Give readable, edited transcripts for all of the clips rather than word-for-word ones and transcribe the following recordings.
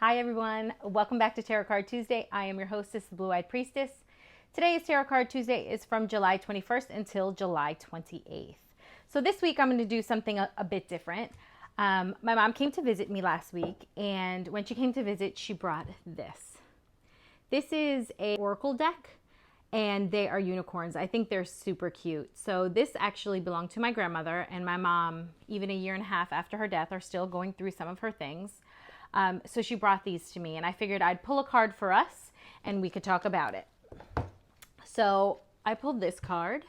Hi everyone, welcome back to Tarot Card Tuesday. I am your hostess, the Blue Eyed Priestess. Today's Tarot Card Tuesday is from July 21st until July 28th. So this week I'm going to do something a bit different. My mom came to visit me last week, and when she came to visit, she brought this. This is a oracle deck, and they are unicorns. I think they're super cute. So this actually belonged to my grandmother, and my mom, even a year and a half after her death, are still going through some of her things. So she brought these to me, and I figured I'd pull a card for us and we could talk about it. So I pulled this card,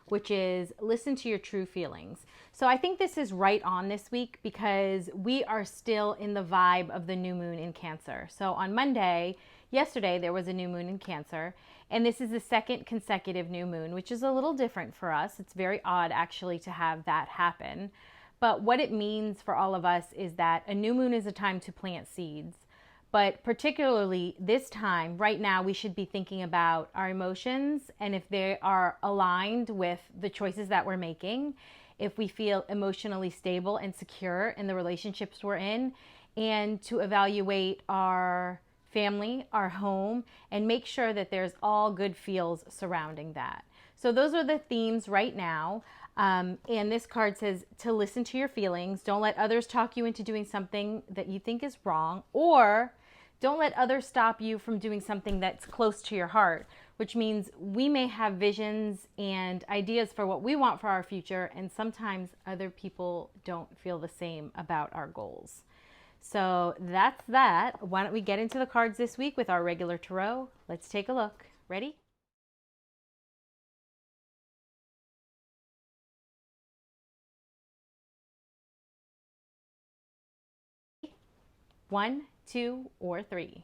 which is Listen to Your True Feelings. So I think this is right on this week because we are still in the vibe of the new moon in Cancer. So on Monday, yesterday, there was a new moon in Cancer, and this is the second consecutive new moon, which is a little different for us. It's very odd actually to have that happen. But what it means for all of us is that a new moon is a time to plant seeds. But particularly this time, right now, we should be thinking about our emotions and if they are aligned with the choices that we're making, if we feel emotionally stable and secure in the relationships we're in, and to evaluate our family, our home, and make sure that there's all good feels surrounding that. So those are the themes right now. And this card says to listen to your feelings. Don't let others talk you into doing something that you think is wrong, or don't let others stop you from doing something that's close to your heart, which means we may have visions and ideas for what we want for our future, and sometimes other people don't feel the same about our goals. So that's that. Why don't we get into the cards this week with our regular tarot? Let's take a look. Ready? One, two, or three.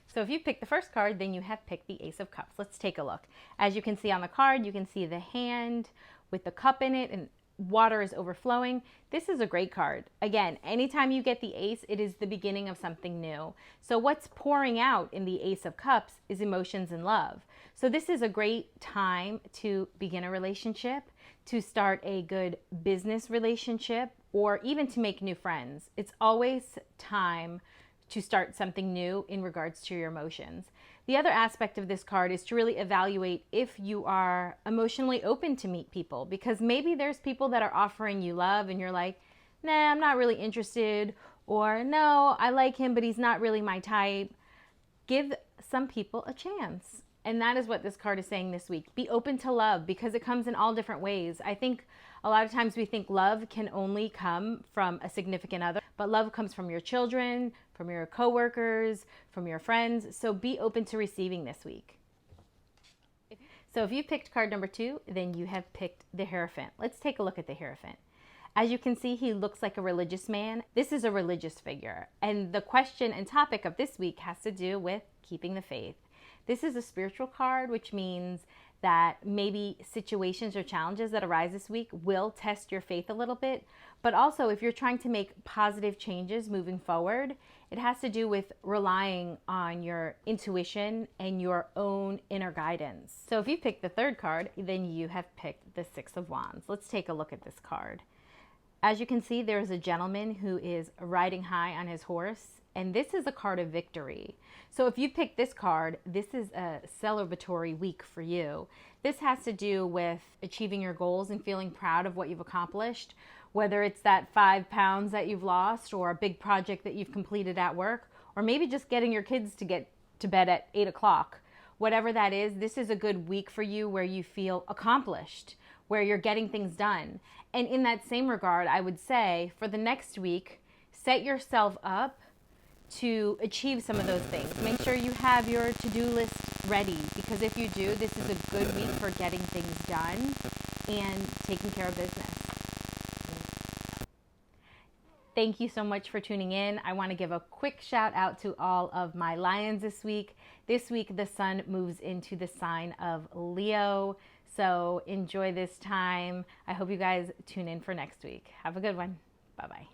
So if you picked the first card, then you have picked the Ace of Cups. Let's take a look. As you can see on the card, you can see the hand with the cup in it and water is overflowing. This is a great card. Again, anytime you get the Ace, it is the beginning of something new. So what's pouring out in the Ace of Cups is emotions and love. So this is a great time to begin a relationship, to start a good business relationship, or even to make new friends. It's always time to start something new in regards to your emotions. The other aspect of this card is to really evaluate if you are emotionally open to meet people, because maybe there's people that are offering you love and you're like, nah, I'm not really interested, or no, I like him, but he's not really my type. Give some people a chance. And that is what this card is saying this week. Be open to love because it comes in all different ways. I think a lot of times we think love can only come from a significant other, but love comes from your children, from your coworkers, from your friends. So be open to receiving this week. So if you picked card number 2, then you have picked the Hierophant. Let's take a look at the Hierophant. As you can see, he looks like a religious man. This is a religious figure. And the question and topic of this week has to do with keeping the faith. This is a spiritual card, which means that maybe situations or challenges that arise this week will test your faith a little bit. But also, if you're trying to make positive changes moving forward, it has to do with relying on your intuition and your own inner guidance. So if you picked the third card, then you have picked the Six of Wands. Let's take a look at this card. As you can see, there's a gentleman who is riding high on his horse, and this is a card of victory. So if you pick this card, this is a celebratory week for you. This has to do with achieving your goals and feeling proud of what you've accomplished, whether it's that 5 pounds that you've lost, or a big project that you've completed at work, or maybe just getting your kids to get to bed at 8 o'clock. Whatever that is, this is a good week for you where you feel accomplished, where you're getting things done. And in that same regard, I would say for the next week, set yourself up to achieve some of those things. Make sure you have your to-do list ready, because if you do, this is a good week for getting things done and taking care of business. Thank you so much for tuning in. I want to give a quick shout out to all of my Lions this week. This week, the sun moves into the sign of Leo. So enjoy this time. I hope you guys tune in for next week. Have a good one. Bye-bye.